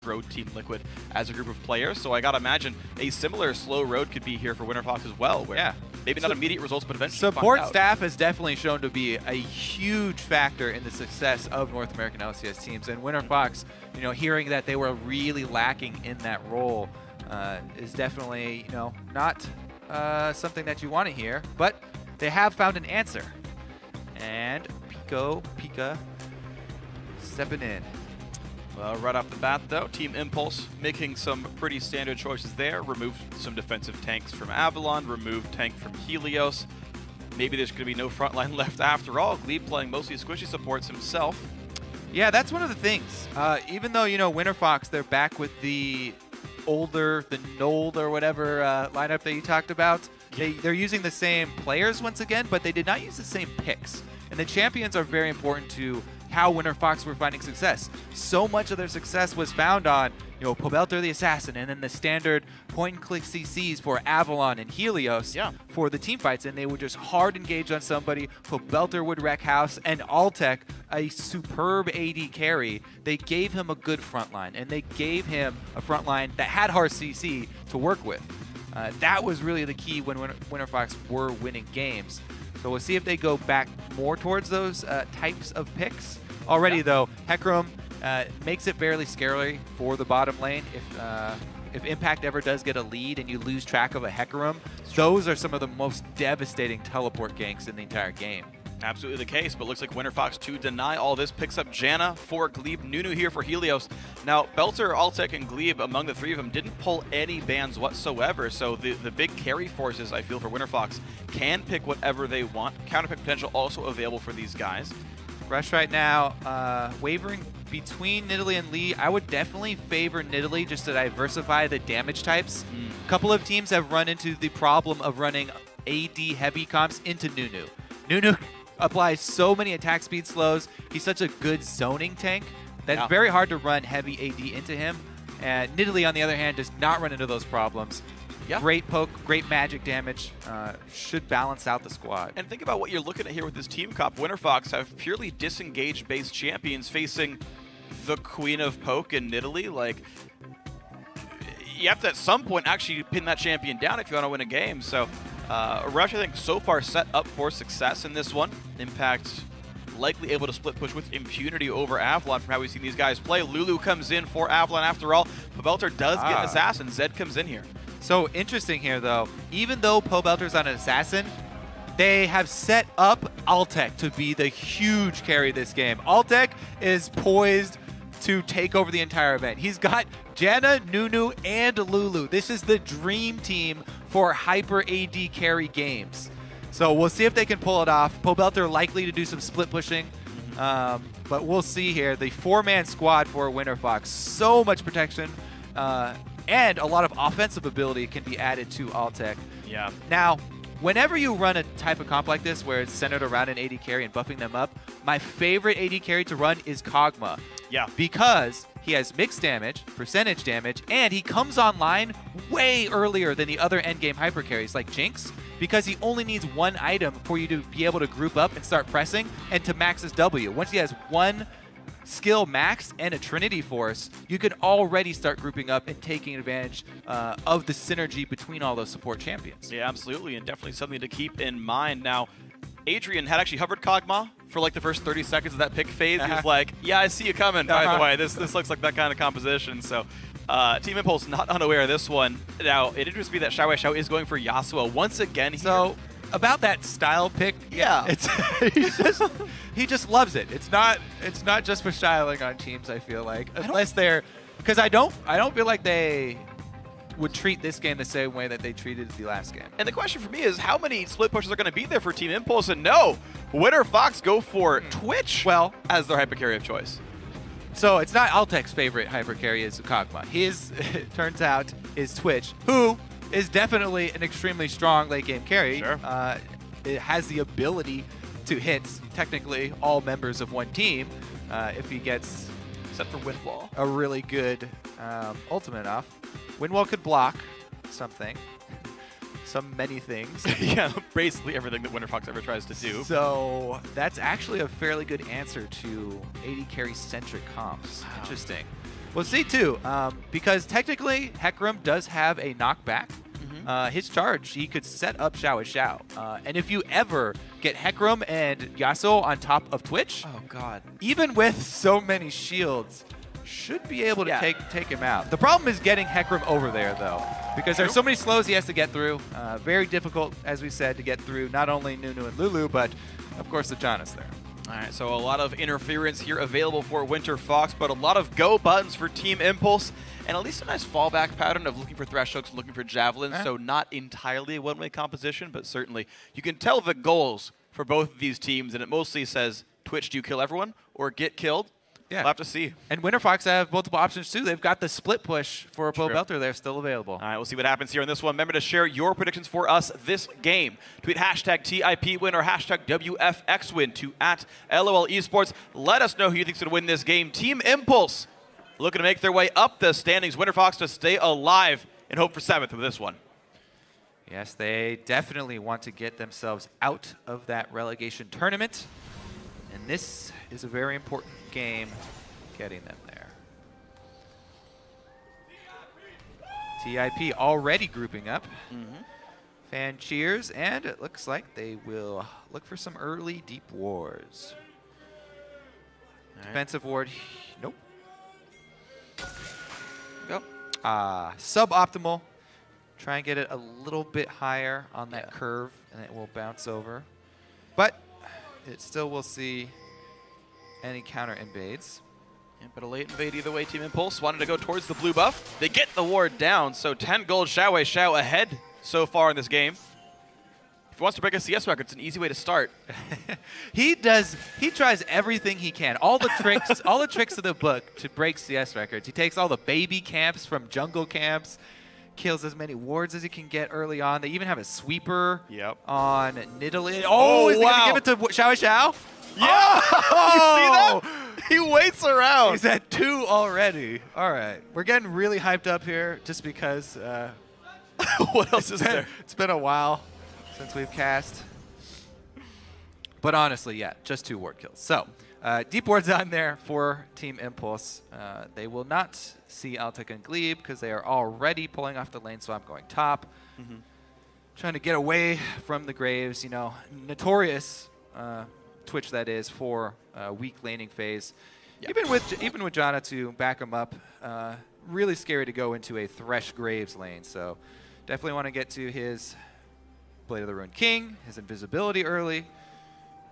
road Team Liquid as a group of players. So I gotta imagine a similar slow road could be here for Winterfox as well. Where maybe not immediate results, but eventually support staff has definitely shown to be a huge factor in the success of North American LCS teams. And Winterfox, you know, hearing that they were really lacking in that role is definitely, you know, not something that you want to hear. But they have found an answer. And Pika stepping in. Right off the bat, though, Team Impulse making some pretty standard choices there. Removed some defensive tanks from Avalon, removed tank from Helios. Maybe there's going to be no frontline left after all. Gleeb playing mostly squishy supports himself. Yeah, that's one of the things. Even though, you know, Winterfox, they're back with the Nold or whatever lineup that you talked about. They're using the same players once again, but they did not use the same picks. And the champions are very important to how Winterfox were finding success. So much of their success was found on, you know, Pobelter the Assassin, and then the standard point-and-click CCs for Avalon and Helios for the team fights, and they would just hard engage on somebody. Pobelter would wreck house, and Altec, a superb AD carry, they gave him a good front line, and they gave him a front line that had hard CC to work with. That was really the key when Winterfox were winning games. So we'll see if they go back more towards those types of picks. Already, though, hecarim makes it barely scary for the bottom lane. If Impact ever does get a lead and you lose track of a hecarim, those are some of the most devastating teleport ganks in the entire game. Absolutely the case, but looks like Winterfox, to deny all this, picks up Janna for Gleeb, Nunu here for Helios. Now, Belter, Altec, and Gleeb, among the three of them, didn't pull any bans whatsoever, so the big carry forces, I feel, for Winterfox can pick whatever they want. Counterpick potential also available for these guys. Thresh right now, wavering between Nidalee and Lee. I would definitely favor Nidalee just to diversify the damage types. A couple of teams have run into the problem of running AD heavy comps into Nunu. Nunu applies so many attack speed slows. He's such a good zoning tank that it's very hard to run heavy AD into him. And Nidalee, on the other hand, does not run into those problems. Great poke, great magic damage, should balance out the squad. And think about what you're looking at here with this team comp. Winterfox have purely disengaged-based champions facing the queen of poke and Nidalee. Like, you have to at some point actually pin that champion down if you want to win a game. So Rush, I think, so far set up for success in this one. Impact likely able to split push with impunity over Avalon from how we've seen these guys play. Lulu comes in for Avalon after all. Pobelter does get an assassin. Zed comes in here. So interesting here, though. Even though Pobelter's on an assassin, they have set up Altec to be the huge carry this game. Altec is poised to take over the entire event. He's got Janna, Nunu, and Lulu. This is the dream team for hyper AD carry games. So we'll see if they can pull it off. Pobelter likely to do some split pushing, but we'll see here. The four-man squad for Winterfox. So much protection. And a lot of offensive ability can be added to Altec. Yeah. Now, whenever you run a type of comp like this where it's centered around an AD carry and buffing them up, my favorite AD carry to run is Kog'Maw. Yeah. Because he has mixed damage, percentage damage, and he comes online way earlier than the other endgame hyper carries like Jinx, because he only needs one item for you to be able to group up and start pressing and to max his W. Once he has one skill max and a Trinity Force, you can already start grouping up and taking advantage of the synergy between all those support champions. Yeah, absolutely, and definitely something to keep in mind. Now, Adrian had actually hovered Kog'Maw for like the first 30 seconds of that pick phase. He was like, yeah, I see you coming, by the way. This looks like that kind of composition. So Team Impulse not unaware of this one. Now, it interests me that XiaoWeiXiao is going for Yasuo once again here. So, about that style pick, it's he just loves it. It's not just for styling on teams, I feel like. Unless they're, because I don't feel like they would treat this game the same way that they treated the last game. And the question for me is, how many split pushes are going to be there for Team Impulse? And no, Winterfox go for Twitch as their hyper carry of choice. So it's not Altec's favorite hyper carry is Kog'Maw. His, it turns out, is Twitch, who is definitely an extremely strong late game carry. Sure. It has the ability to hit technically all members of one team if he gets, except for Windwall, a really good ultimate off. Windwall could block something, many things. Yeah, basically everything that Winterfox ever tries to do. So that's actually a fairly good answer to AD carry centric comps. Interesting. We'll see too, because technically hecarim does have a knockback. His charge, he could set up XiaoWeiXiao. And if you ever get hecarim and Yasuo on top of Twitch, oh god, even with so many shields, should be able to take him out. The problem is getting hecarim over there though, because there's so many slows he has to get through. Very difficult, as we said, to get through not only Nunu and Lulu, but of course the Janna's there. All right, so a lot of interference here available for Winterfox, but a lot of go buttons for Team Impulse, and at least a nice fallback pattern of looking for Thresh hooks, looking for javelins, so not entirely a one-way composition, but certainly you can tell the goals for both of these teams, and it mostly says, Twitch, do you kill everyone, or get killed? Yeah. We'll have to see. And Winterfox have multiple options too. They've got the split push for a Pobelter there still available. All right, we'll see what happens here in this one. Remember to share your predictions for us this game. Tweet hashtag TIPWin or hashtag WFXWin to @LOL Esports. Let us know who you think's going to win this game. Team Impulse looking to make their way up the standings. Winterfox to stay alive and hope for 7th with this one. Yes, they definitely want to get themselves out of that relegation tournament. And this is a very important game getting them there. TIP already grouping up. Fan cheers, and it looks like they will look for some early deep wars. Defensive ward, nope. Go. Suboptimal. Try and get it a little bit higher on that curve, and it will bounce over. But it still will see any counter invades. Yeah, but a late invade either way. Team Impulse wanted to go towards the blue buff. They get the ward down, so 10 gold XiaoWeiXiao ahead so far in this game. If he wants to break a CS record, it's an easy way to start. He tries everything he can. All the tricks, all the tricks of the book to break CS records. He takes all the baby camps from jungle camps, kills as many wards as he can get early on. They even have a sweeper on Nidalee. Oh, is he going to give it to XiaoWeiXiao? Yeah! Oh! You see that? He waits around. He's at 2 already. All right. We're getting really hyped up here just because what else is there? It's been a while since we've cast. But honestly, yeah, just 2 ward kills. So, deep wards on there for Team Impulse. They will not see Altec and Gleeb because they are already pulling off the lane, so I'm going top. Trying to get away from the Graves, you know, notorious Twitch that is for weak laning phase. Even with Janna to back him up, really scary to go into a Thresh Graves lane. So definitely want to get to his Blade of the Ruined King, his invisibility early,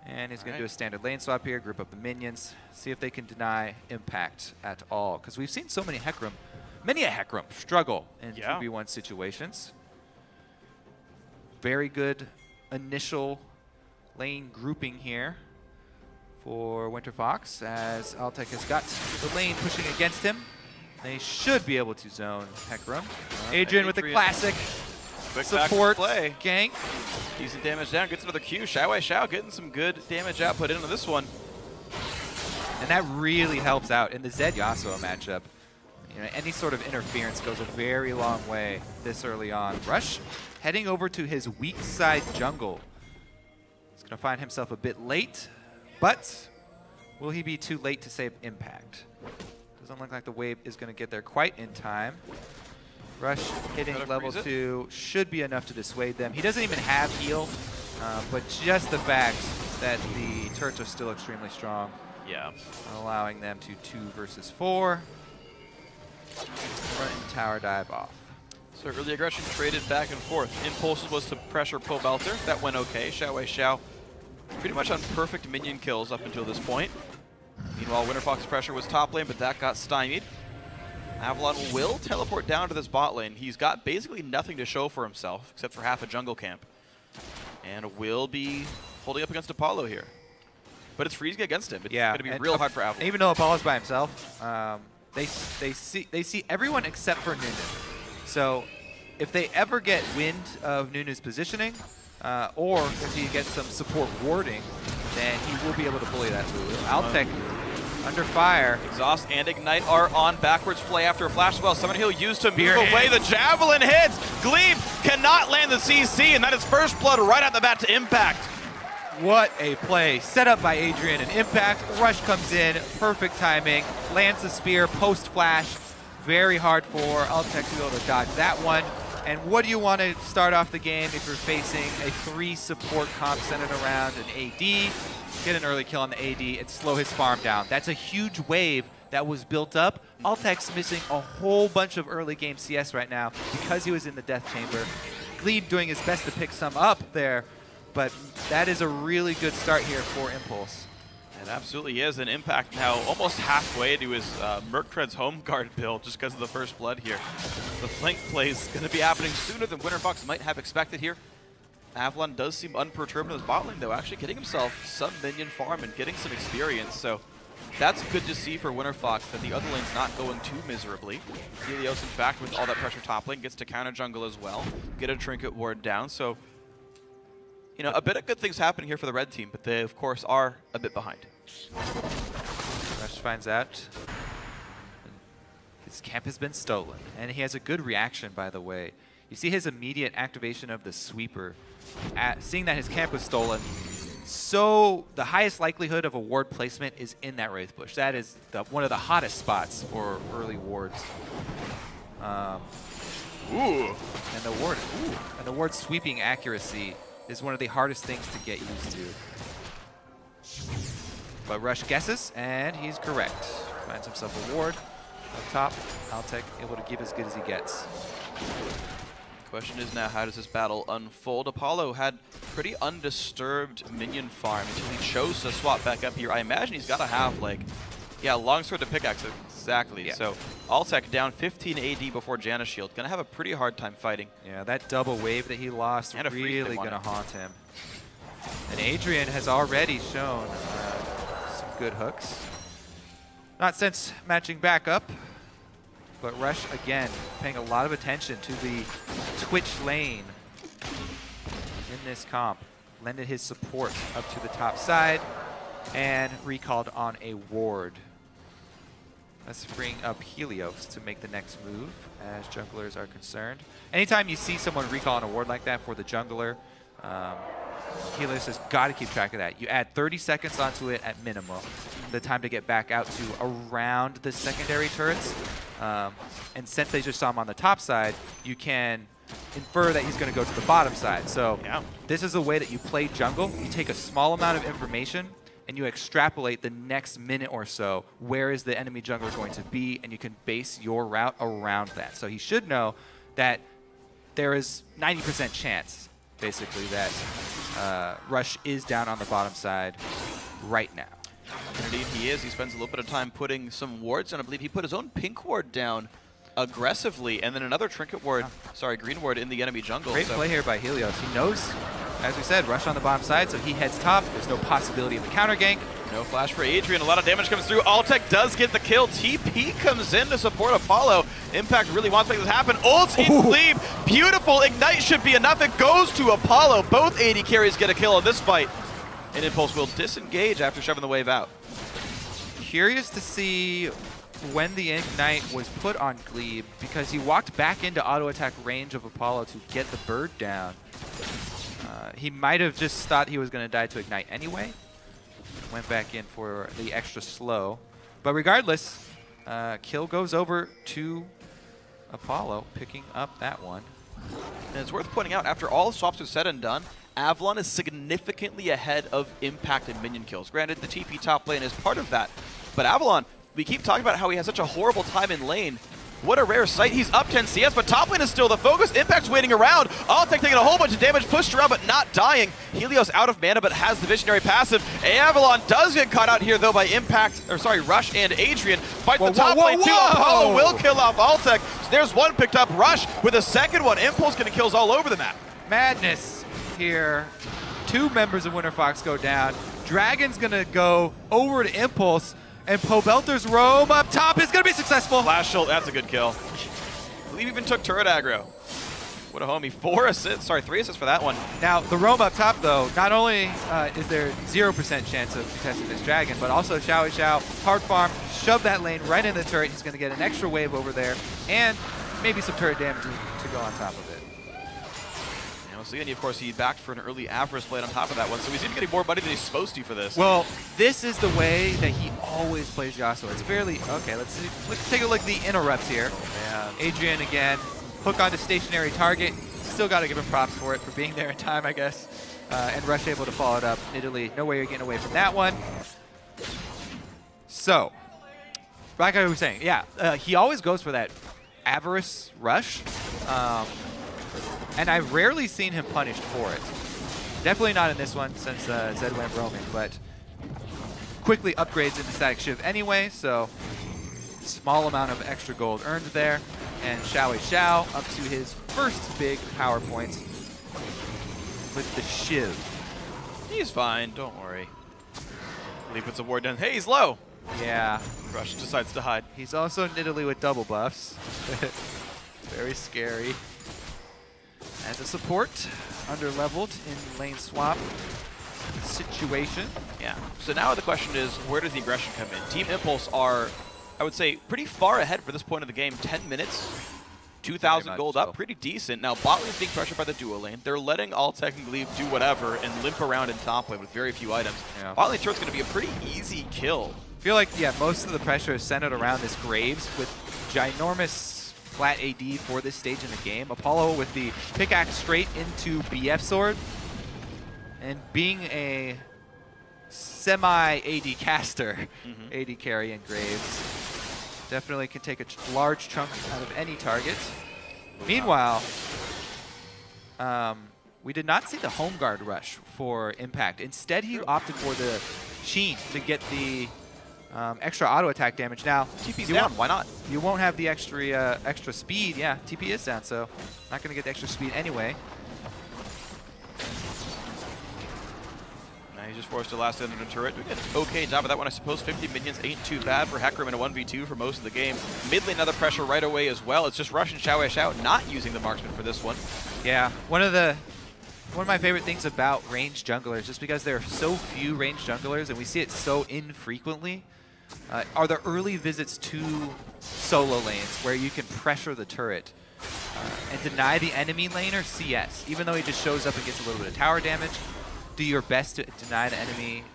and he's going to do a standard lane swap here, group up the minions, see if they can deny impact at all. Because we've seen so many many a hecarim struggle in 2v1 situations. Very good initial lane grouping here for Winterfox, as Altec has got the lane pushing against him. They should be able to zone hecarim. Adrian with the classic support gank. Decent damage down, gets another Q. XiaoWeiXiao getting some good damage output into this one. And that really helps out in the Zed Yasuo matchup. You know, any sort of interference goes a very long way this early on. Rush heading over to his weak side jungle. He's going to find himself a bit late, but will he be too late to save impact? Doesn't look like the wave is going to get there quite in time. Rush hitting level 2 should be enough to dissuade them. He doesn't even have heal, but just the fact that the turrets are still extremely strong, allowing them to 2 versus 4. Front and tower dive off. So early aggression traded back and forth. Impulses was to pressure Pobelter. That went okay. XiaoWeiXiao pretty much on perfect minion kills up until this point. Meanwhile, Winterfox's pressure was top lane, but that got stymied. Avalon will teleport down to this bot lane. He's got basically nothing to show for himself except for half a jungle camp. And will be holding up against Apollo here. But it's freezing against him. It's going to be real hard for Avalon. Even though Apollo's by himself, they see everyone except for Nunu. So if they ever get wind of Nunu's positioning, or if he gets some support warding, then he will be able to bully that Lulu. Altec under fire. Exhaust and Ignite are on backwards play after a flash spell. Someone he'll use to move away. The Javelin hits. Gleeb cannot land the CC, and that is first blood right out the bat to Impact. What a play. Set up by Adrian and Impact. Rush comes in, perfect timing. Lands the spear, post flash. Very hard for Altec to be able to dodge that one. And what do you want to start off the game if you're facing a 3 support comp centered around an AD? Get an early kill on the AD and slow his farm down. That's a huge wave that was built up. Altec's missing a whole bunch of early game CS right now because he was in the death chamber. Gleeb doing his best to pick some up there, but that is a really good start here for Impulse. It absolutely is. An Impact now almost halfway to his Merctread's home guard build just because of the first blood here. The flank play is going to be happening sooner than Winterfox might have expected here. Avalon does seem unperturbed in his bot lane, though, actually getting himself some minion farm and getting some experience. So that's good to see for Winterfox that the other lane's not going too miserably. Helios, in fact, with all that pressure top lane, gets to counter jungle as well, get a trinket ward down. So, you know, a bit of good things happening here for the red team, but they, of course, are a bit behind. Thresh finds out his camp has been stolen, and he has a good reaction, by the way. You see his immediate activation of the sweeper, seeing that his camp was stolen. So the highest likelihood of a ward placement is in that Wraith Bush. That is one of the hottest spots for early wards. And the ward sweeping accuracy is one of the hardest things to get used to. But Rush guesses, and he's correct. Finds himself a ward up top. Altec able to give as good as he gets. Question is now, how does this battle unfold? Apollo had pretty undisturbed minion farm until he chose to swap back up here. I imagine he's got to have, like, yeah, longsword to pickaxe. Exactly. Yeah. So Altec down 15 AD before Janna's shield. Going to have a pretty hard time fighting. Yeah, that double wave that he lost really going to haunt him. And Adrian has already shown some good hooks. Not since matching back up. But Rush, again, paying a lot of attention to the Twitch lane in this comp. Lended his support up to the top side and recalled on a ward. Let's bring up Helios to make the next move as junglers are concerned. Anytime you see someone recall on a ward like that for the jungler, Helios has got to keep track of that. You add 30 seconds onto it at minimum, the time to get back out to around the secondary turrets. And since they just saw him on the top side, you can infer that he's going to go to the bottom side. So yeah, this is a way that you play jungle. You take a small amount of information and you extrapolate the next minute or so, where is the enemy jungler going to be, and you can base your route around that. So he should know that there is 90% chance, basically, that Rush is down on the bottom side right now. Indeed he is. He spends a little bit of time putting some wards on. I believe he put his own pink ward down aggressively, and then another trinket ward, green ward in the enemy jungle. Great play here by Helios. He knows, as we said, Rush on the bottom side, so he heads top. There's no possibility of a counter gank. No flash for Adrian. A lot of damage comes through. Altec does get the kill. TP comes in to support Apollo. Impact really wants to make this happen. Ult in Gleeb. Beautiful. Ignite should be enough. It goes to Apollo. Both AD carries get a kill in this fight. And Impulse will disengage after shoving the wave out. Curious to see when the Ignite was put on Gleeb, because he walked back into auto attack range of Apollo to get the bird down. He might have just thought he was going to die to Ignite anyway. Went back in for the extra slow. But regardless, kill goes over to Apollo, picking up that one. And it's worth pointing out, after all swaps are said and done, Avalon is significantly ahead of Impact and minion kills. Granted, the TP top lane is part of that, but Avalon, we keep talking about how he has such a horrible time in lane. What a rare sight. He's up 10 CS, but top lane is still the focus. Impact's waiting around. Altec taking a whole bunch of damage, pushed around, but not dying. Helios out of mana, but has the visionary passive. Avalon does get caught out here, though, by Rush and Adrian. Fight the top lane, too. Apollo will kill off Altec. So there's one picked up. Rush with a second one. Impulse getting kills all over the map. Madness here. 2 members of Winterfox go down. Dragon's going to go over to Impulse. And Pobelter's roam up top is going to be successful. Flash ult, that's a good kill. Gleeb even took turret aggro. What a homie. 3 assists for that one. Now, the roam up top, though, not only is there 0% chance of contesting this dragon, but also XiaoWeiXiao, hard farm, shove that lane right in the turret. He's going to get an extra wave over there, and maybe some turret damage to go on top of it. And of course, he backed for an early Avarice blade on top of that one, so he's even getting more money than he's supposed to for this. Well, this is the way that he always plays Yasuo. It's fairly... Okay, let's take a look at the interrupts here. Oh, man. Adrian again, hook onto stationary target. Still got to give him props for it, for being there in time, I guess. And Rush able to follow it up. Nidalee, no way you're getting away from that one. So, like I was saying, yeah, he always goes for that Avarice Rush. And I've rarely seen him punished for it. Definitely not in this one since Zed went roaming, but quickly upgrades into Static Shiv anyway, so small amount of extra gold earned there. And XiaoWeiXiao up to his first big power points with the Shiv. He's fine, don't worry. Gleeb puts a ward down. Hey, he's low! Yeah. Rush decides to hide. He's also Nidalee with double buffs. Very scary. As a support, under-leveled in lane swap situation. Yeah. So now the question is, where does the aggression come in? Team Impulse are, I would say, pretty far ahead for this point of the game. 10 minutes, 2,000 gold up, pretty decent. Now, bot lane is being pressured by the duo lane. They're letting Altec and Gleeb do whatever and limp around in top lane with very few items. Yeah. Bot lane turret's going to be a pretty easy kill. I feel like, yeah, most of the pressure is centered around this Graves with ginormous flat AD for this stage in the game. Apollo with the pickaxe straight into BF sword. And being a semi-AD caster, AD carry and Graves definitely can take a large chunk out of any target. Meanwhile, we did not see the home guard rush for Impact. Instead, he opted for the Sheen to get the extra auto attack damage. Now, TP's down, why not? You won't have the extra speed. Yeah, TP is down, so not going to get the extra speed anyway. Now he's just forced to last in the turret. We get an okay job of that one, I suppose. 50 minions ain't too bad for hecarim in a 1v2 for most of the game. Mid lane, another pressure right away as well. It's just Rush and XiaoWeiXiao not using the marksman for this one. Yeah, one of my favorite things about ranged junglers, just because there are so few ranged junglers and we see it so infrequently, are the early visits to solo lanes where you can pressure the turret and deny the enemy laner CS. Even though he just shows up and gets a little bit of tower damage, do your best to deny the enemy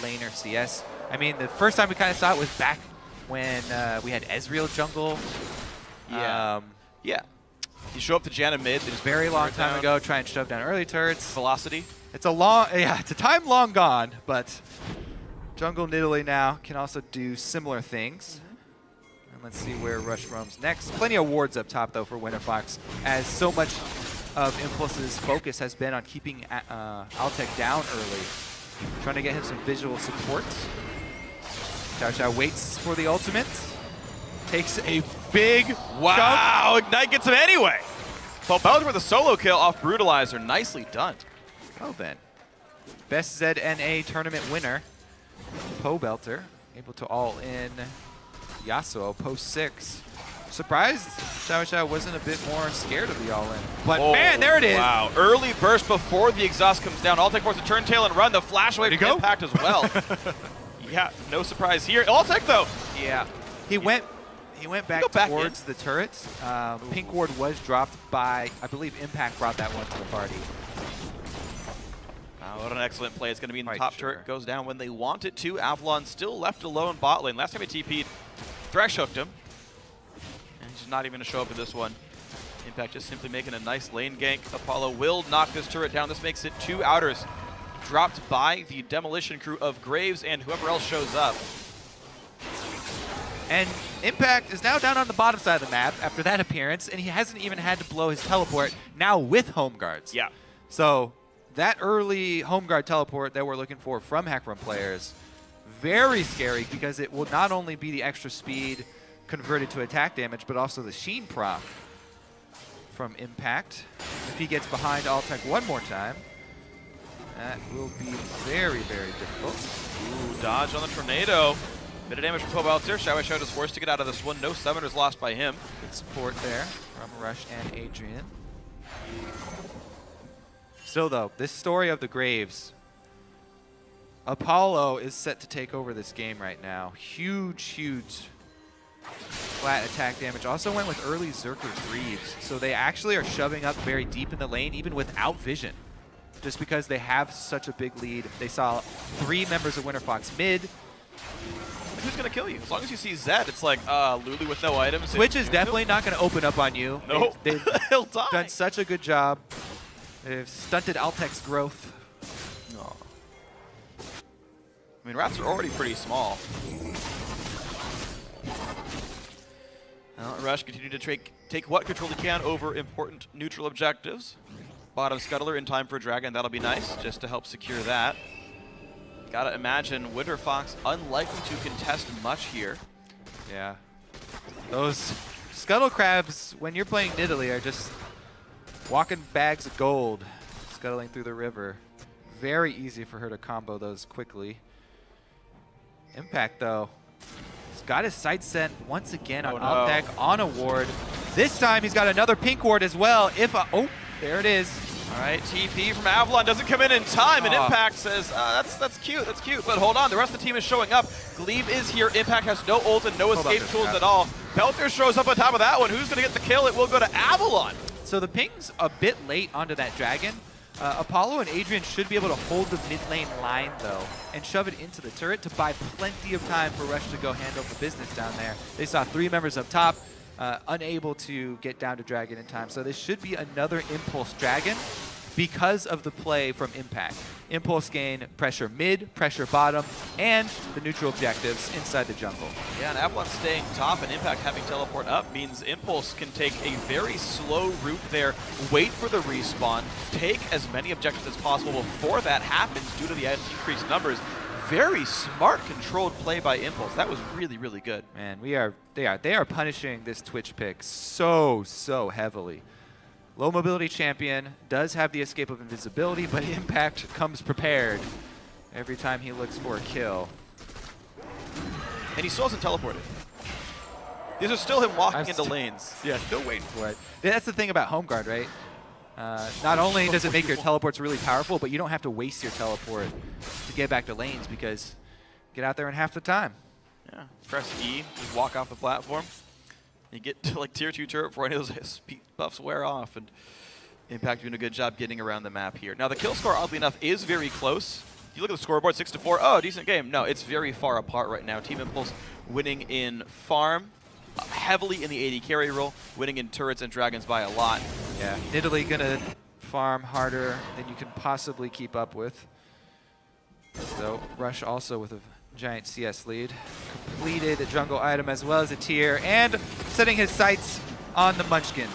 laner CS. I mean, the first time we kind of saw it was back when we had Ezreal jungle. Yeah. Yeah. You show up to Janna mid. It was a very long time ago, try and shove down early turrets. Velocity. It's a time long gone, but jungle Nidalee now can also do similar things. And let's see where Rush roams next. Plenty of wards up top, though, for Winterfox, as so much of Impulse's focus has been on keeping Altec down early. Trying to get him some visual support. XiaoWeiXiao waits for the ultimate. Takes a big jump. Ignite gets him anyway. Pobelter with a solo kill off Brutalizer. Nicely done. Oh, then. Best ZNA tournament winner, Pobelter, able to all-in Yasuo post-6. Surprised XiaoWeiXiao wasn't a bit more scared of the all-in. But man, there it is. Wow, early burst before the exhaust comes down. Altec forced a turn tail and run. The flash away from Impact as well. Yeah, no surprise here. Altec though. Yeah, he went back towards the turret. Pink ward was dropped by, I believe Impact brought that one to the party. What an excellent play. It's going to be in the top turret. Goes down when they want it to. Avalon still left alone bot lane. Last time he TP'd, Thresh hooked him. And he's not even going to show up in this one. Impact just simply making a nice lane gank. Apollo will knock this turret down. This makes it 2 outers. Dropped by the demolition crew of Graves and whoever else shows up. And Impact is now down on the bottom side of the map after that appearance, and he hasn't even had to blow his teleport, now with home guards. Yeah. So that early home guard teleport that we're looking for from hecarim players, very scary because it will not only be the extra speed converted to attack damage, but also the Sheen proc from Impact. If he gets behind Altec one more time, that will be very, very difficult. Ooh, dodge on the tornado. Bit of damage from Pobelter. XiaoWeiXiao is forced to get out of this one. No summoners lost by him. Good support there from Rush and Adrian. Still though, this story of the Graves, Apollo is set to take over this game right now. Huge, huge flat attack damage. Also went with early Zerker Greaves. So they actually are shoving up very deep in the lane, even without vision. Just because they have such a big lead. They saw 3 members of Winterfox mid. Who's going to kill you? As long as you see Zed, it's like Lulu with no items. Twitch is definitely not going to open up on you. No, they've he'll die. Done such a good job. They've stunted Altec's growth. Oh. I mean, rats are already pretty small. Rush continue to take what control he can over important neutral objectives. Bottom Scuttler in time for Dragon, that'll be nice, just to help secure that. Gotta imagine Winterfox unlikely to contest much here. Yeah. Those Scuttle Crabs, when you're playing Nidalee, are just walking bags of gold, scuttling through the river. Very easy for her to combo those quickly. Impact, though. He's got his sight set once again on Altec, on a ward. This time he's got another pink ward as well. Oh, there it is. All right, TP from Avalon doesn't come in time, and Impact says, that's cute, but hold on, the rest of the team is showing up. Gleeb is here, Impact has no ult and no escape tools at all. Pobelter shows up on top of that one. Who's gonna get the kill? It will go to Avalon. So the ping's a bit late onto that Dragon. Apollo and Adrian should be able to hold the mid lane line, though, and shove it into the turret to buy plenty of time for Rush to go handle the business down there. They saw 3 members up top, unable to get down to Dragon in time. So this should be another Impulse Dragon because of the play from Impact. Impulse gain, pressure mid, pressure bottom, and the neutral objectives inside the jungle. Yeah, and Avalon staying top and Impact having teleport up means Impulse can take a very slow route there, wait for the respawn, take as many objectives as possible before that happens due to the increased numbers. Very smart, controlled play by Impulse. That was really, really good. Man, they are punishing this Twitch pick so heavily. Low mobility champion does have the escape of invisibility, but Impact comes prepared every time he looks for a kill. And he still hasn't teleported. These are still him walking into lanes. Yeah, still waiting for it. That's the thing about Home Guard, right? Not only does it make your teleports really powerful, but you don't have to waste your teleport to get back to lanes because you get out there in half the time. Yeah, press E, just walk off the platform. You get to like tier 2 turret before any of those speed buffs wear off, and Impact doing a good job getting around the map here. Now the kill score, oddly enough, is very close. If you look at the scoreboard, 6-4, oh, decent game. No, it's very far apart right now. Team Impulse winning in farm, heavily in the AD carry role, winning in turrets and dragons by a lot. Yeah, Nidalee gonna farm harder than you can possibly keep up with. So Rush also with a giant CS lead. Completed a jungle item as well as a tier, and setting his sights on the Munchkin.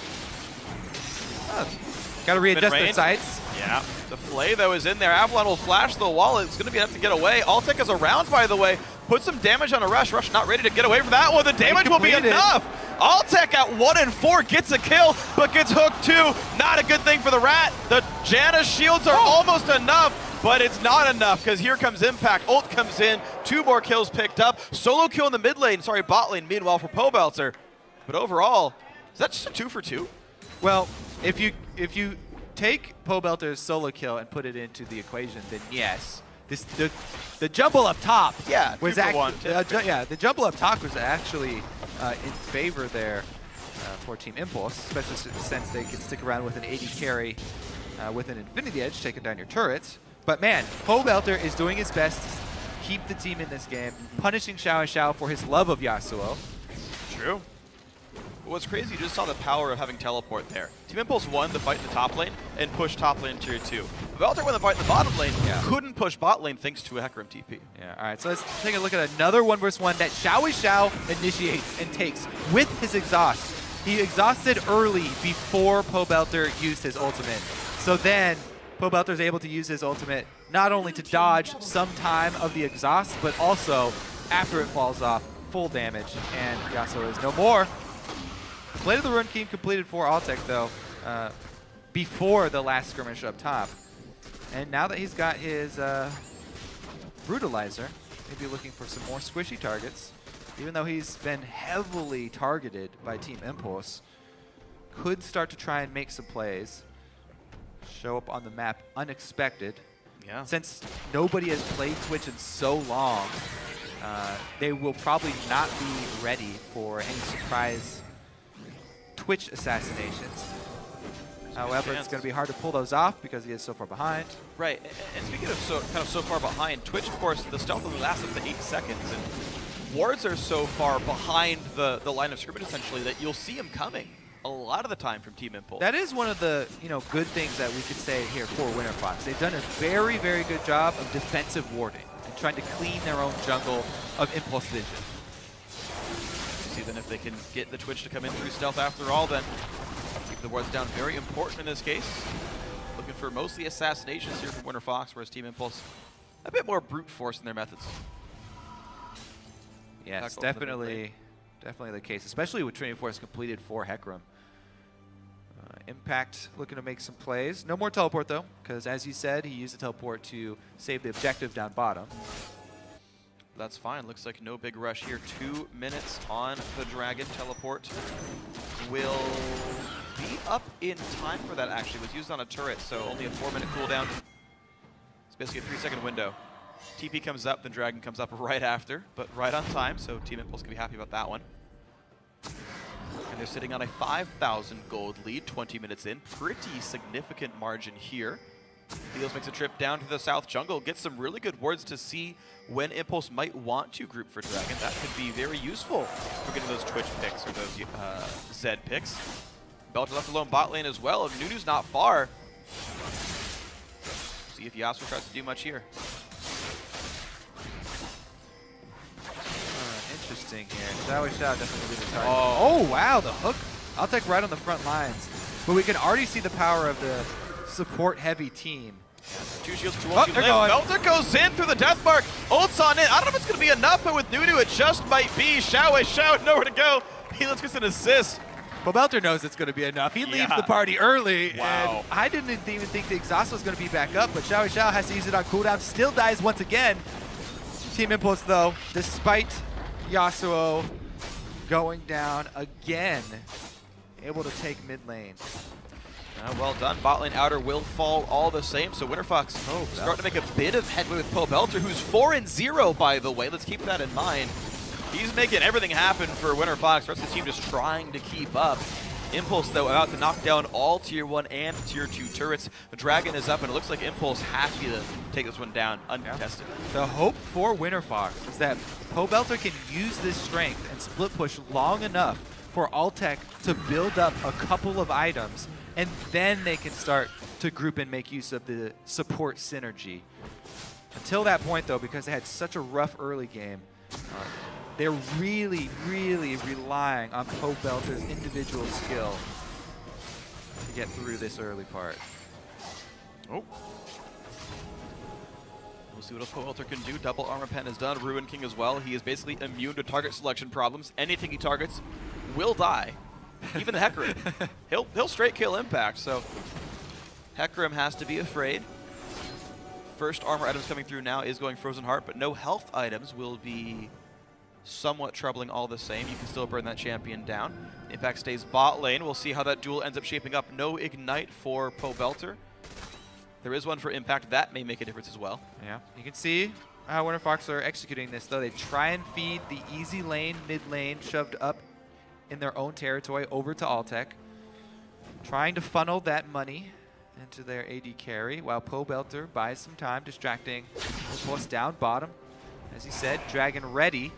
Got to readjust their sights. Yeah, the Flay though is in there. Avalon will flash the wall. It's going to be enough to get away. Altec is around, by the way. Put some damage on a Rush. Rush not ready to get away from that one. The damage will be enough. Altec at 1 and 4 gets a kill, but gets hooked too. Not a good thing for the Rat. The Janna shields are almost enough, but it's not enough because here comes Impact. Ult comes in. 2 more kills picked up. Solo kill in the mid lane. Sorry, bot lane. Meanwhile for Pobelter. But overall, is that just a 2 for 2? Well, if you take Pobelter's solo kill and put it into the equation, then yes. The jumble up top was the jumble up top was actually in favor there for Team Impulse, especially since they can stick around with an AD carry with an Infinity Edge taking down your turrets. But man, Pobelter is doing his best to keep the team in this game, punishing XiaoWeiXiao for his love of Yasuo. True. What's crazy, you just saw the power of having teleport there. Team Impulse won the fight in the top lane and pushed top lane in tier 2. Pobelter won the fight in the bottom lane, couldn't push bot lane thanks to a hecarim TP. Yeah, all right, so let's take a look at another 1v1 that XiaoWeiXiao initiates and takes with his exhaust. He exhausted early before Pobelter used his ultimate. So then Pobelter's able to use his ultimate not only to dodge some time of the exhaust, but also after it falls off, full damage, and Yasuo is no more. Blade of the Rune King completed for Altec, though, before the last skirmish up top. And now that he's got his Brutalizer, maybe looking for some more squishy targets. Even though he's been heavily targeted by Team Impulse, could start to try and make some plays. Show up on the map unexpected. Yeah. Since nobody has played Twitch in so long, they will probably not be ready for any surprise Twitch assassinations. However, it's going to be hard to pull those off because he is so far behind. Right, and speaking of so far behind, Twitch, of course, the stealth only lasts up to 8 seconds, and wards are so far behind the line of scrimmage, essentially, that you'll see him coming a lot of the time from Team Impulse. That is one of the good things that we could say here for Winterfox. They've done a very, very good job of defensive warding and trying to clean their own jungle of Impulse vision. See then if they can get the Twitch to come in through stealth after all, then keep the wards down. Very important in this case. Looking for mostly assassinations here from Winterfox, whereas Team Impulse a bit more brute force in their methods. Yes, definitely the case, especially with Training Force completed for hecarim. Impact looking to make some plays. No more teleport though, because as you said, he used the teleport to save the objective down bottom. That's fine. Looks like no big rush here. 2 minutes on the Dragon. Teleport will be up in time for that, actually. It was used on a turret, so only a 4-minute cooldown. It's basically a 3-second window. TP comes up, then Dragon comes up right after, but right on time, so Team Impulse can be happy about that one. And they're sitting on a 5,000 gold lead, 20 minutes in. Pretty significant margin here. Helios makes a trip down to the south jungle, gets some really good wards to see when Impulse might want to group for Dragon. That could be very useful for getting those Twitch picks or those Zed picks. Belter left alone bot lane as well. Nunu's not far. See if Yasuo tries to do much here. Interesting here. XiaoWeiXiao definitely the target. Oh, wow, the hook. Altec right on the front lines. But we can already see the power of the support-heavy team. Yeah, 2 shields, 2 ulti live. Belter goes in through the death mark. Ult's on in. I don't know if it's going to be enough, but with Nunu, it just might be. XiaoWeiXiao, nowhere to go. Helios gets an assist. Pobelter knows it's going to be enough. He leaves the party early. Wow. And I didn't even think the exhaust was going to be back up, but XiaoWeiXiao has to use it on cooldown. Still dies once again. Team Impulse, though, despite Yasuo going down again, able to take mid lane. Well done. Bot lane outer will fall all the same. So Winterfox starting to make a bit of headway with Pobelter, who's 4-0, by the way. Let's keep that in mind. He's making everything happen for Winterfox. The rest of the team just trying to keep up. Impulse, though, about to knock down all Tier 1 and Tier 2 turrets. The Dragon is up, and it looks like Impulse happy to take this one down uncontested. The hope for Winterfox is that Pobelter can use this strength and split push long enough for Altec to build up a couple of items, and then they can start to group and make use of the support synergy. Until that point, though, because they had such a rough early game, they're really, really relying on Pobelter's individual skill to get through this early part. Oh. We'll see what else Pobelter can do. Double armor pen is done. Ruin King as well. He is basically immune to target selection problems. Anything he targets will die. Even the hecarim. He'll straight kill impact, so hecarim has to be afraid. First armor items coming through now is going Frozen Heart, but no health items will be somewhat troubling all the same. You can still burn that champion down. Impact stays bot lane. We'll see how that duel ends up shaping up. No Ignite for Pobelter. There is one for Impact. That may make a difference as well. Yeah, you can see how Winterfox are executing this, though. They try and feed the easy lane, mid lane, shoved up in their own territory over to Altec. Trying to funnel that money into their AD carry, while Pobelter buys some time, distracting Impulse down bottom. As he said, Dragon ready.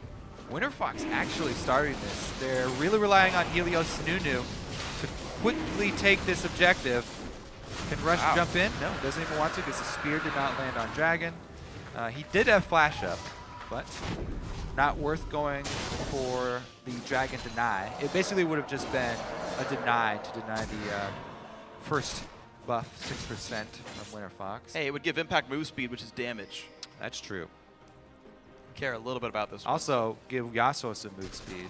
Winterfox actually started this. They're really relying on Helios Nunu to quickly take this objective. Can Rush jump in? No, doesn't even want to because the spear did not land on Dragon. He did have flash up, but not worth going for the Dragon deny. It basically would have just been a deny to deny the first buff 6% from Winterfox. Hey, it would give Impact move speed, which is damage. That's true. Care a little bit about this one. Also, give Yasuo some move speed,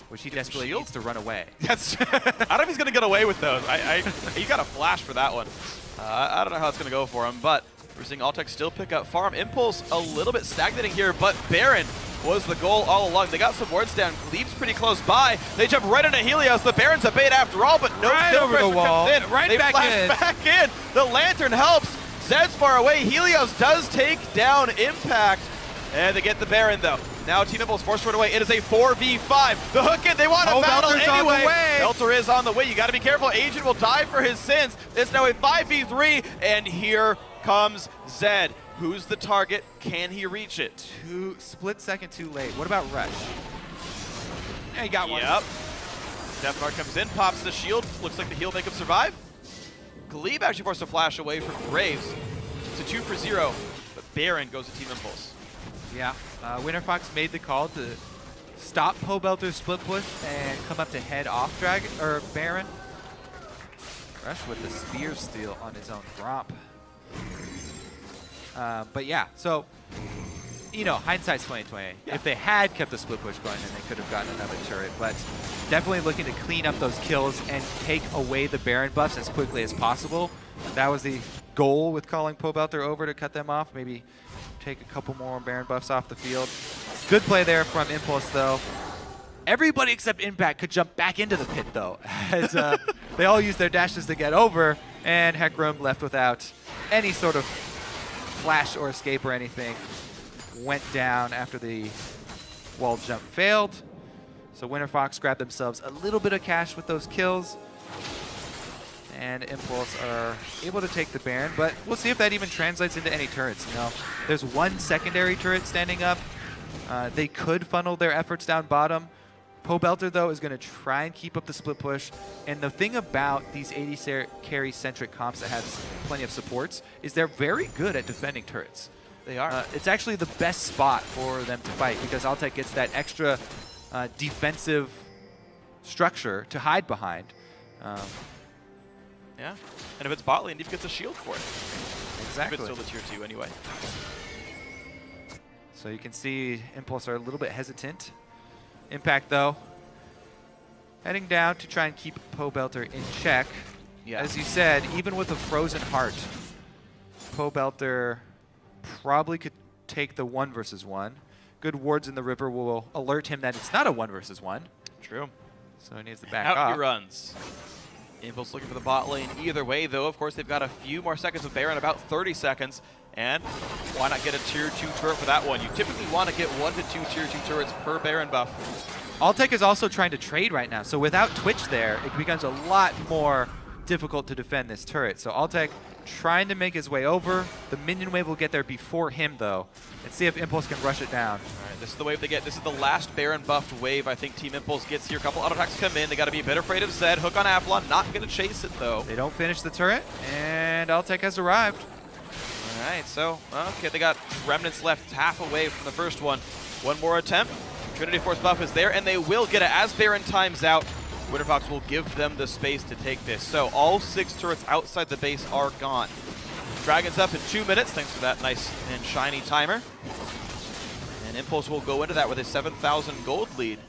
which he desperately needs to run away. That's I don't know if he's going to get away with those. You got a flash for that one. I don't know how it's going to go for him, but we're seeing Altec still pick up farm. Impulse a little bit stagnating here, but Baron was the goal all along. They got some wards down. Gleeb's pretty close by. They jump right into Helios. The Baron's a bait after all, but no kill pressure comes in. They flash back in. The Lantern helps. Zed's far away. Helios does take down Impact. And they get the Baron, though. Now Team Impulse forced to run away. It is a 4v5. The hook in, they want to battle Pobelter's anyway. on the way. Pobelter is on the way. You got to be careful. Adrian will die for his sins. It's now a 5v3, and here comes Zed. Who's the target? Can he reach it? Split second too late. What about Rush? Yeah, he got one. Yep. Deathmark comes in, pops the shield. Looks like the heal make him survive. Gleeb actually forced a flash away from Graves. It's a 2 for 0, but Baron goes to Team Impulse. Yeah, Winterfox made the call to stop Pobelter's split push and come up to head off Dragon or Baron. Rush with the spear steal on his own Gromp. But yeah, so you know, hindsight's 2020. Yeah. If they had kept the split push going, then they could have gotten another turret. But definitely looking to clean up those kills and take away the Baron buffs as quickly as possible. That was the goal with calling Pobelter over to cut them off. Maybe take a couple more Baron buffs off the field. Good play there from Impulse, though. Everybody except Impact could jump back into the pit, though, as they all used their dashes to get over, and hecarim left without any sort of flash or escape or anything. Went down after the wall jump failed. So Winterfox grabbed themselves a little bit of cash with those kills. And Impulse are able to take the Baron, but we'll see if that even translates into any turrets. You know, there's one secondary turret standing up. They could funnel their efforts down bottom. Pobelter, though, is going to try and keep up the split push. And the thing about these AD carry-centric comps that have plenty of supports is they're very good at defending turrets. They are. It's actually the best spot for them to fight because Altec gets that extra defensive structure to hide behind. Yeah, and if it's bot lane, Deep gets a shield for it. Exactly. If it's still the tier 2 anyway. So you can see Impulse are a little bit hesitant. Impact, though, heading down to try and keep Pobelter in check. Yeah. As you said, even with a frozen heart, Pobelter probably could take the 1 versus 1. Good wards in the river will alert him that it's not a 1 versus 1. True. So he needs to back Out off. he runs. Impulse looking for the bot lane either way, though. Of course, they've got a few more seconds with Baron, about 30 seconds. And why not get a tier 2 turret for that one? You typically want to get 1 to 2 tier 2 turrets per Baron buff. Altec is also trying to trade right now. So without Twitch there, it becomes a lot more difficult to defend this turret. So Altec trying to make his way over. The minion wave will get there before him, though. Let's see if Impulse can rush it down. All right, this is the wave they get. This is the last Baron buffed wave I think Team Impulse gets here. A couple auto attacks come in. They got to be a bit afraid of Zed. Hook on Avalon. Not going to chase it, though. They don't finish the turret, and Altec has arrived. All right, so, okay, they got remnants left half away from the first one. One more attempt. Trinity Force buff is there, and they will get it. As Baron times out, Winterfox will give them the space to take this. So all 6 turrets outside the base are gone. Dragon's up in 2 minutes, thanks for that nice and shiny timer. And Impulse will go into that with a 7,000 gold lead.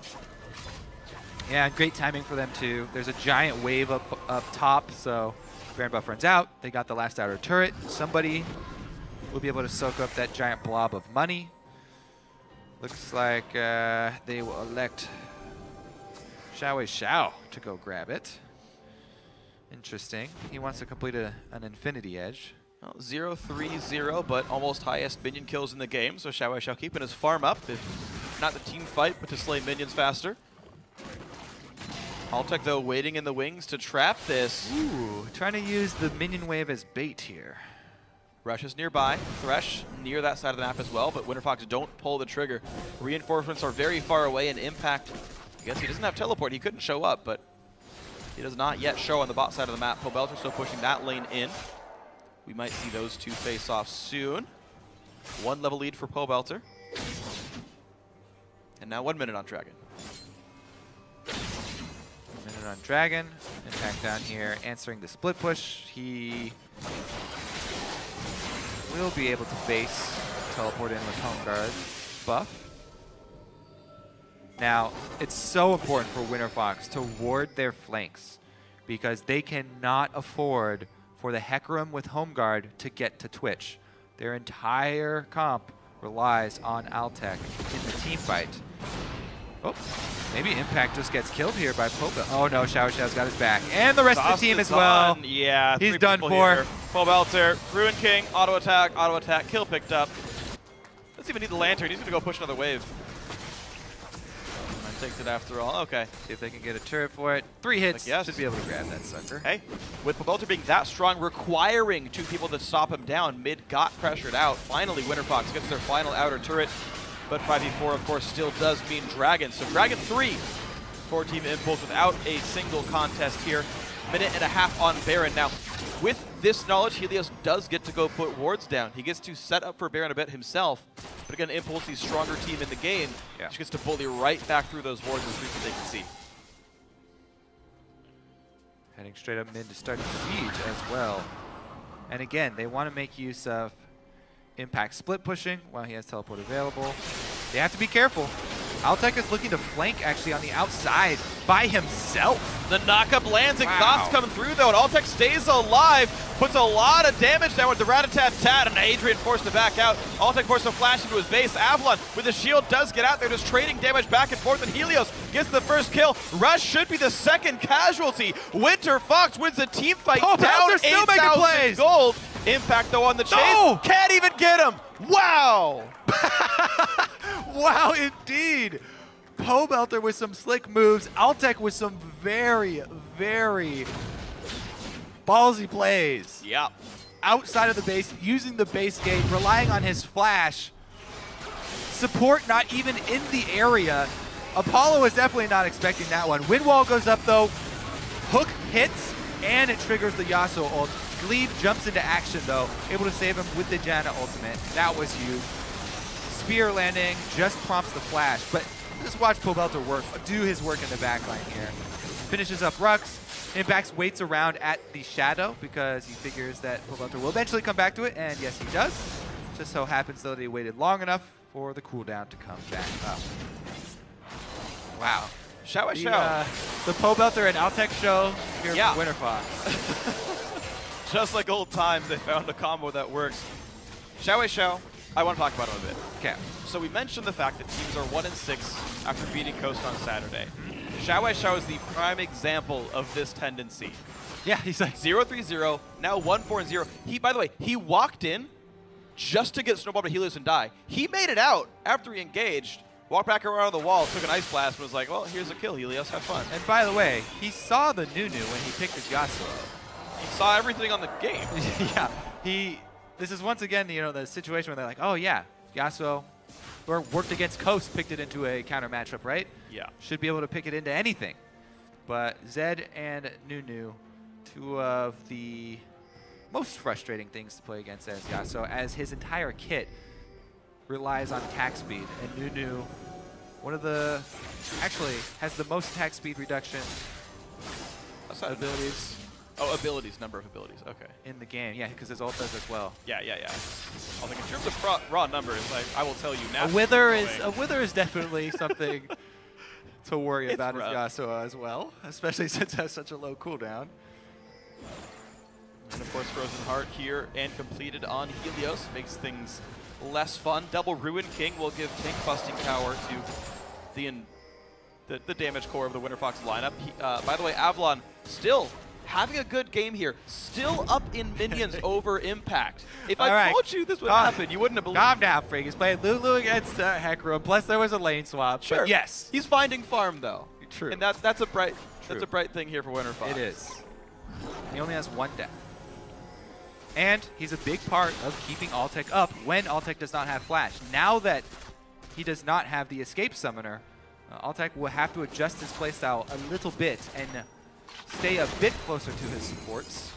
Yeah, great timing for them, too. There's a giant wave up top, so Baron buff runs out. They got the last outer turret. Somebody will be able to soak up that giant blob of money. Looks like they will elect XiaoWeiXiao to go grab it. Interesting. He wants to complete an Infinity Edge. Well, 0-3-0, but almost highest minion kills in the game, so XiaoWeiXiao keeping his farm up, if not the team fight, but to slay minions faster. Altec, though, waiting in the wings to trap this. Ooh, trying to use the minion wave as bait here. Rush is nearby. Thresh near that side of the map as well, but Winterfox don't pull the trigger. Reinforcements are very far away, and Impact, I guess he doesn't have teleport. He couldn't show up, but he does not yet show on the bot side of the map. Pobelter still pushing that lane in. We might see those two face off soon. 1 level lead for Pobelter. And now 1 minute on Dragon. 1 minute on Dragon. Impact down here answering the split push. He will be able to base teleport in with Home Guard buff. Now, it's so important for Winterfox to ward their flanks because they cannot afford for the hecarim with Home Guard to get to Twitch. Their entire comp relies on Altec in the team fight. Oh, maybe Impact just gets killed here by Pobelter. Oh no, XiaoWeiXiao's got his back. And the rest of the team as well. On. Yeah, he's done for. Pobelter, Ruin King, auto attack, kill picked up. Doesn't even need the lantern, he's gonna go push another wave. takes it after all. Okay. See if they can get a turret for it. 3 hits. Yes. Should be able to grab that sucker. Hey, with Pobelter being that strong, requiring 2 people to stop him down, mid got pressured out. Finally, Winterfox gets their final outer turret, but 5v4, of course, still does mean Dragon. So Dragon 3 for Team Impulse without a single contest here. Minute and a half on Baron. Now, with this knowledge, Helios does get to go put wards down. He gets to set up for Baron a bit himself, but again, Impulse, the stronger team in the game, she gets to bully right back through those wards as quick as they can see. Heading straight up mid to start the siege as well. And again, they want to make use of Impact split pushing while he has teleport available. They have to be careful. Altec is looking to flank actually on the outside by himself. The knockup lands, Exhaust coming through though, and Altec stays alive, puts a lot of damage down with the rat-a-tat-tat, and Adrian forced to back out. Altec forced to flash into his base. Avalon with the shield does get out there, just trading damage back and forth, and Helios gets the first kill. Rush should be the second casualty. Winterfox wins the team fight down 8,000 gold. Impact though on the chase, can't even get him. Wow! Wow, indeed. Pobelter with some slick moves. Altec with some very, very ballsy plays. Yeah. Outside of the base, using the base gate, relying on his flash. Support not even in the area. Apollo is definitely not expecting that one. Wind wall goes up though. Hook hits, and it triggers the Yasuo ult. Gleeb jumps into action though, able to save him with the Janna ultimate. That was huge. Spear landing just prompts the flash, but just watch Pobelter do his work in the backline here. Finishes up Rux. Impacts waits around at the shadow because he figures that Pobelter will eventually come back to it, and yes, he does. Just so happens though that he waited long enough for the cooldown to come back up. Wow. XiaoWeiXiao. The Pobelter and Altec show here for Winterfox. Just like old times, they found a combo that works. XiaoWeiXiao, I want to talk about him a bit. Okay. So we mentioned the fact that teams are 1-6 after beating Coast on Saturday. XiaoWeiXiao is the prime example of this tendency. Yeah, he's like 0-3-0, now 1-4-0. He, by the way, he walked in just to get snowballed to Helios and die. He made it out after he engaged, walked back around the wall, took an ice blast, and was like, well, here's a kill, Helios, have fun. And by the way, he saw the Nunu when he picked his Yasuo. He saw everything on the game. Yeah, this is once again, you know, the situation where they're like, oh yeah, Yasuo worked against Coast, picked it into a counter matchup, right? Yeah. Should be able to pick it into anything. But Zed and Nunu, 2 of the most frustrating things to play against as Yasuo, as his entire kit relies on attack speed. And Nunu, actually has the most attack speed reduction abilities. Oh, abilities, number of abilities, okay. In the game, yeah, because his ult does as well. Yeah. I think in terms of raw numbers, I will tell you now. A wither is definitely something to worry about as Yasuo as well, especially since it has such a low cooldown. And of course, Frozen Heart here and completed on Helios makes things less fun. Double Ruin King will give tank busting power to the damage core of the Winterfox lineup. By the way, Avalon still having a good game here, still up in minions over Impact. If I told you this would happen, you wouldn't have believed. Calm down, Phreak. He's playing Lulu against hecarim. Plus, there was a lane swap. Sure. But yes, he's finding farm though. True. And that's a bright thing here for Winterfox. It is. He only has 1 death. And he's a big part of keeping Altec up when Altec does not have flash. Now that he does not have the escape summoner, Altec will have to adjust his playstyle a little bit and stay a bit closer to his supports.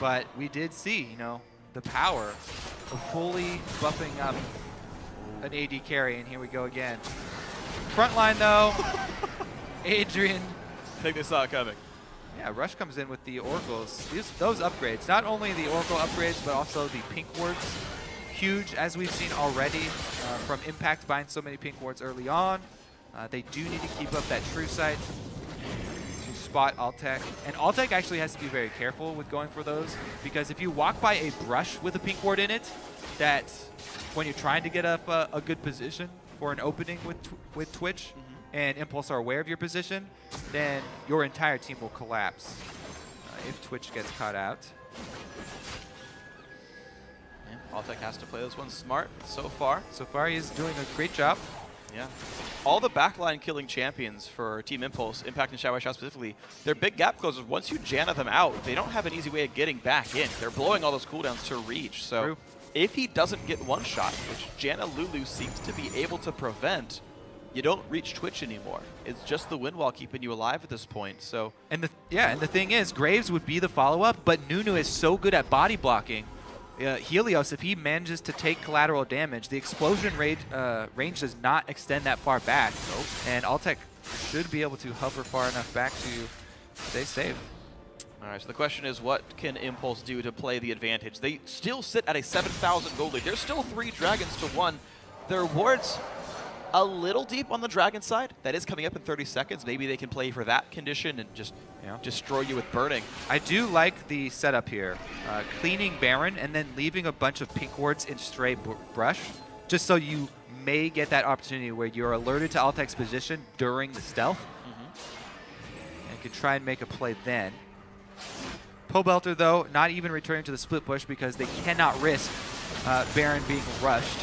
But we did see, you know, the power of fully buffing up an AD carry, and here we go again. Frontline though, Adrian. I think they saw it coming. Yeah, Rush comes in with the Oracles. Those upgrades, not only the Oracle upgrades, but also the pink wards. Huge, as we've seen already from Impact buying so many pink wards early on. They do need to keep up that true sight to spot Altec. And Altec actually has to be very careful with going for those, because if you walk by a brush with a pink ward in it, that when you're trying to get up a good position for an opening with Twitch, and Impulse are aware of your position, then your entire team will collapse if Twitch gets caught out. Yeah, Altec has to play this one smart so far. So far, he's doing a great job. Yeah. All the backline killing champions for Team Impulse, Impact and XiaoWeiXiao specifically, they're big gap closers. Once you Janna them out, they don't have an easy way of getting back in. They're blowing all those cooldowns to reach. So True. if he doesn't get one shot, which Janna Lulu seems to be able to prevent, you don't reach Twitch anymore. It's just the wind wall keeping you alive at this point. So and the thing is, Graves would be the follow-up, but Nunu is so good at body blocking. Helios, if he manages to take collateral damage, the explosion range does not extend that far back. Nope. And Altec should be able to hover far enough back to stay safe. All right, so the question is, what can Impulse do to play the advantage? They still sit at a 7,000 gold lead. There's still 3 dragons to 1. Their wards a little deep on the dragon side. That is coming up in 30 seconds. Maybe they can play for that condition and just destroy you with burning. I do like the setup here. Cleaning Baron and then leaving a bunch of pink wards in stray brush, just so you may get that opportunity where you're alerted to Altec's position during the stealth and can try and make a play then. Pobelter, though, not even returning to the split push because they cannot risk Baron being rushed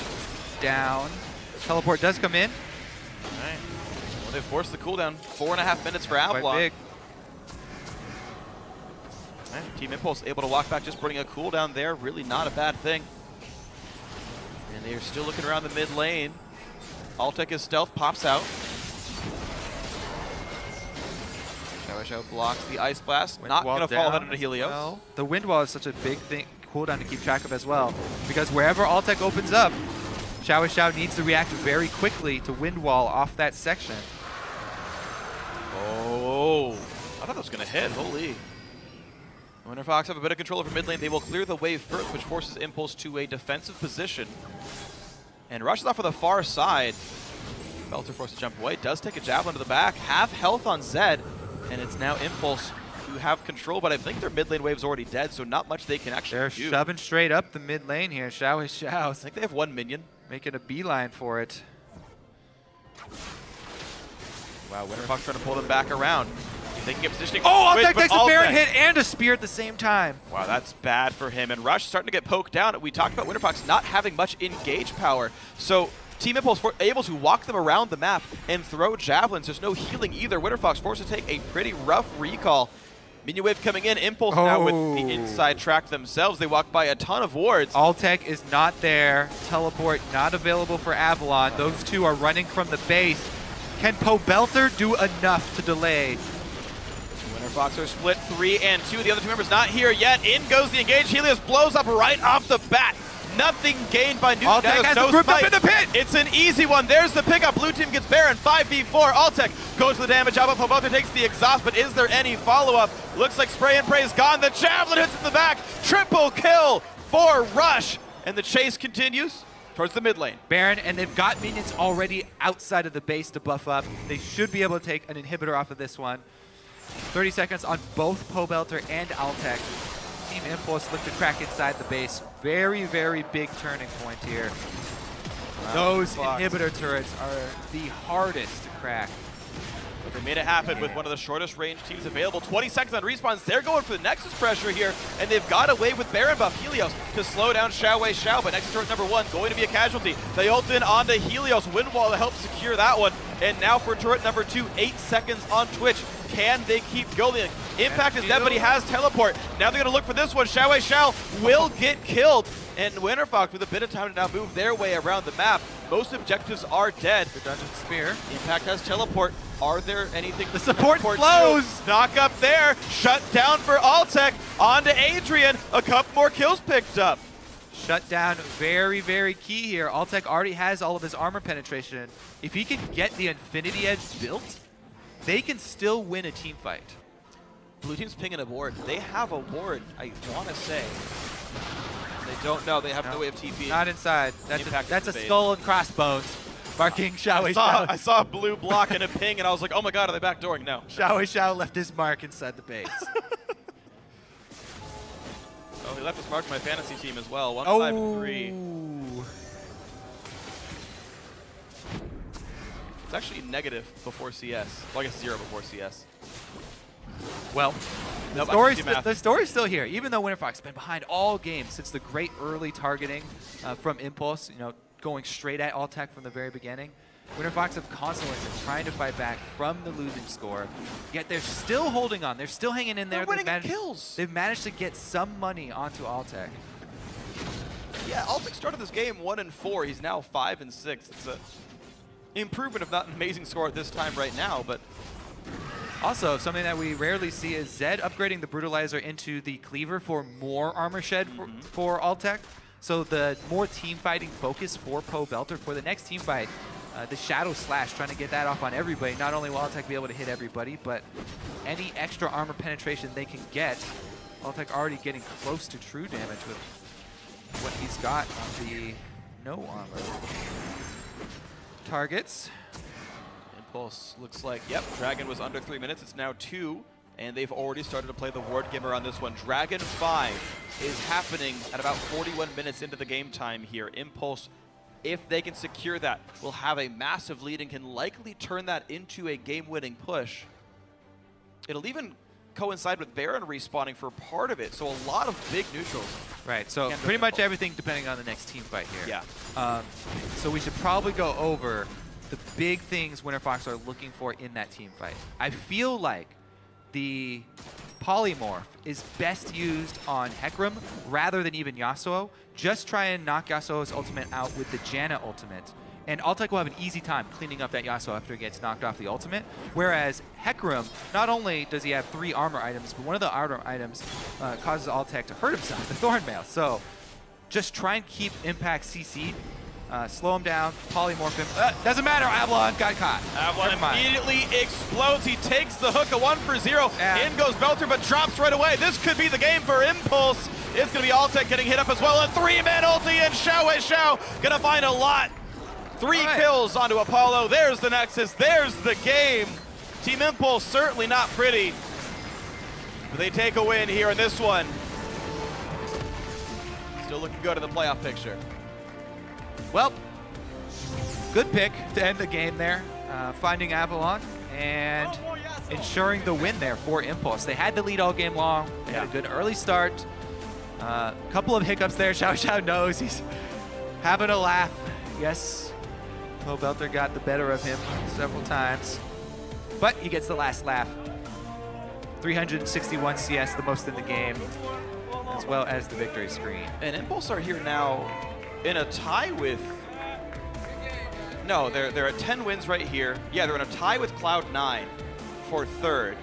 down. Teleport does come in. All right. Well, they forced the cooldown. 4.5 minutes for Avalon. Quite big. Right. Team Impulse able to walk back, just bringing a cooldown there. Really not a bad thing. And they're still looking around the mid lane. Altec is stealth, pops out. XiaoWeiXiao blocks the Ice Blast. Not going to fall out into Helios. Well, the Wind Wall is such a big cooldown to keep track of as well, because wherever Altec opens up, XiaoWeiXiao needs to react very quickly to Wind Wall off that section. Oh, I thought that was going to hit. Holy. Winterfox have a bit of control over mid lane. They will clear the wave first, which forces Impulse to a defensive position. And rushes off for the far side. Belter forced to jump away. Does take a javelin to the back. Half health on Zed. And it's now Impulse who have control, but I think their mid lane wave's already dead, so not much they can actually do. They're shoving straight up the mid lane here. XiaoWeiXiao. I think they have 1 minion. Making a beeline for it. Wow, Winterfox trying to pull them back around. They can get positioning. Oh, Altec takes a Baron hit and a spear at the same time. Wow, that's bad for him. And Rush starting to get poked down. We talked about Winterfox not having much engage power. So Team Impulse able to walk them around the map and throw javelins. There's no healing either. Winterfox forced to take a pretty rough recall. Minion wave coming in. Impulse now with the inside track themselves. They walk by a ton of wards. Altec is not there. Teleport not available for Avalon. Those two are running from the base. Can Pobelter do enough to delay? Winterfox are split 3 and 2. The other 2 members not here yet. In goes the engage. Helios blows up right off the bat. Nothing gained by Nunu. Altec has the group up in the pit. It's an easy one. There's the pickup. Blue team gets Baron. 5v4. Altec goes for the damage. Pobelter takes the exhaust, but is there any follow-up? Looks like spray and pray is gone. The javelin hits in the back. Triple kill for Rush. And the chase continues towards the mid lane. Baron, and they've got minions already outside of the base to buff up. They should be able to take an inhibitor off of this one. 30 seconds on both Pobelter and Altec. Team Impulse look to crack inside the base. Very, very big turning point here. Wow. Those inhibitor turrets are the hardest to crack. But they made it happen with one of the shortest range teams available. 20 seconds on respawns. They're going for the Nexus pressure here, and they've got away with Baron buff Helios to slow down XiaoWeiXiao, but Nexus turret number 1 going to be a casualty. They ult in onto Helios. Wind Wall to help secure that one. And now for turret number 2, 8 seconds on Twitch. Can they keep going? Impact is dead, but he has teleport. Now they're going to look for this one. XiaoWeiXiao will get killed. And Winterfox with a bit of time to now move their way around the map. Most objectives are dead. The Dungeon Spear. Impact has teleport. Are there anything? The support flows. Knock up there. Shut down for Altec. On to Adrian. A couple more kills picked up. Shut down, very, very key here. Altec already has all of his armor penetration. If he can get the Infinity Edge built, they can still win a team fight. Blue team's pinging a ward. They have a ward, I want to say. They don't know. They have no way of TP. Not inside. That's a skull and crossbones. Marking XiaoWeiXiao. I saw a blue block and a ping, and I was like, oh my god, are they backdooring? No. XiaoWeiXiao left his mark inside the base. Oh, he left his mark in my fantasy team as well. 1-5-3. It's actually negative before CS. Well, I guess 0 before CS. Well, the story's still here. Even though Winterfox has been behind all games since the great early targeting from Impulse, going straight at Altec from the very beginning, Winterfox have constantly been trying to fight back from the losing score, yet they're still holding on. They're still hanging in there. They're winning kills. They've managed to get some money onto Altec. Yeah, Altec started this game 1-4. He's now 5-6. It's an improvement, if not an amazing score at this time right now, but also, something that we rarely see is Zed upgrading the Brutalizer into the Cleaver for more armor shed for Altec. So the more team fighting focus for Pobelter for the next team fight, the Shadow Slash, trying to get that off on everybody. Not only will Altec be able to hit everybody, but any extra armor penetration they can get. Altec already getting close to true damage with what he's got on the no armor targets. Impulse looks like, yep, Dragon was under 3 minutes. It's now 2, and they've already started to play the ward gamer on this one. Dragon 5 is happening at about 41 minutes into the game time here. Impulse, if they can secure that, will have a massive lead and can likely turn that into a game-winning push. It'll even coincide with Baron respawning for part of it, so a lot of big neutrals. Right, so pretty much everything depending on the next team fight here. Yeah. So we should probably go over the big things Winterfox are looking for in that team fight. I feel like the Polymorph is best used on hecarim rather than even Yasuo. Just try and knock Yasuo's ultimate out with the Janna ultimate. And Altec will have an easy time cleaning up that Yasuo after it gets knocked off the ultimate. Whereas hecarim, not only does he have 3 armor items, but one of the armor items causes Altec to hurt himself, the Thorn Mail. So just try and keep Impact CC'd. Slow him down, polymorph him. Doesn't matter, Avalon got caught. Avalon immediately explodes. He takes the hook, a 1-for-0. In goes Belter, but drops right away. This could be the game for Impulse. It's going to be Altec getting hit up as well. A 3-man ulti, and XiaoWeiXiao going to find a lot. 3 kills onto Apollo. There's the Nexus. There's the game. Team Impulse certainly not pretty, but they take a win here in this one. Still looking good in the playoff picture. Well, good pick to end the game there, finding Avalon and ensuring the win there for Impulse. They had the lead all game long. They had a good early start. Couple of hiccups there. XiaoWeiXiao knows he's having a laugh. Yes, Pobelter got the better of him several times, but he gets the last laugh. 361 CS, the most in the game, as well as the victory screen. And Impulse are here now in a tie with, no, they're at 10 wins right here. Yeah, they're in a tie with Cloud9 for 3rd.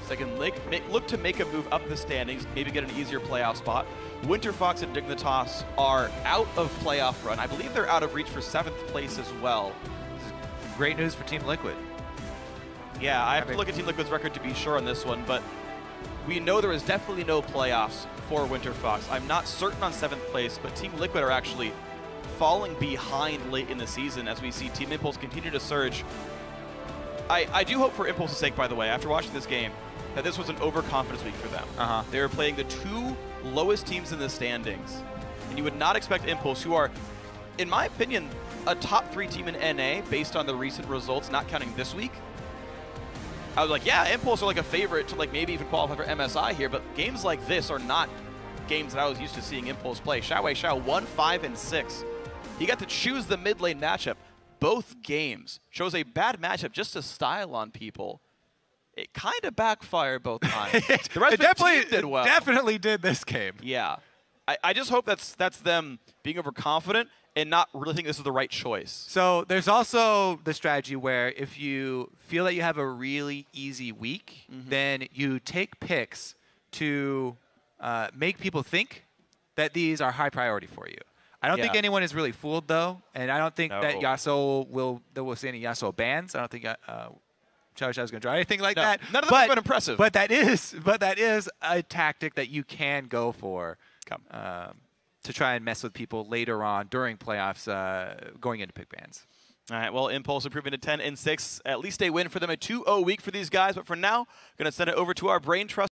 So they can look to make a move up the standings, maybe get an easier playoff spot. Winterfox and Dignitas are out of playoff run. I believe they're out of reach for 7th place as well. Great news for Team Liquid. Yeah, I have to look at Team Liquid's record to be sure on this one, but we know there is definitely no playoffs for Winterfox. I'm not certain on 7th place, but Team Liquid are actually falling behind late in the season as we see Team Impulse continue to surge. I do hope for Impulse's sake, by the way, after watching this game, that this was an overconfidence week for them. They were playing the 2 lowest teams in the standings, and you would not expect Impulse, who are, in my opinion, a top 3 team in NA based on the recent results, not counting this week. I was like, yeah, Impulse are like a favorite to like maybe even qualify for MSI here, but games like this are not games that I was used to seeing Impulse play. XiaoWeiXiao 1-5-6. He got to choose the mid lane matchup. Both games chose a bad matchup just to style on people. It kind of backfired both times. The rest of the team did well. Definitely did this game. Yeah. I just hope that's them being overconfident and not really think this is the right choice. So there's also the strategy where if you feel that you have a really easy week, then you take picks to make people think that these are high priority for you. I don't think anyone is really fooled, though, and I don't think that Yasuo will see any Yasuo bans. I don't think XiaoWeiXiao is going to draw anything like that. None of them have been impressive. But that is a tactic that you can go for to try and mess with people later on during playoffs going into pick bans. All right, well, Impulse improving to 10-6. At least a win for them, a 2-0 week for these guys. But for now, going to send it over to our Brain Trust.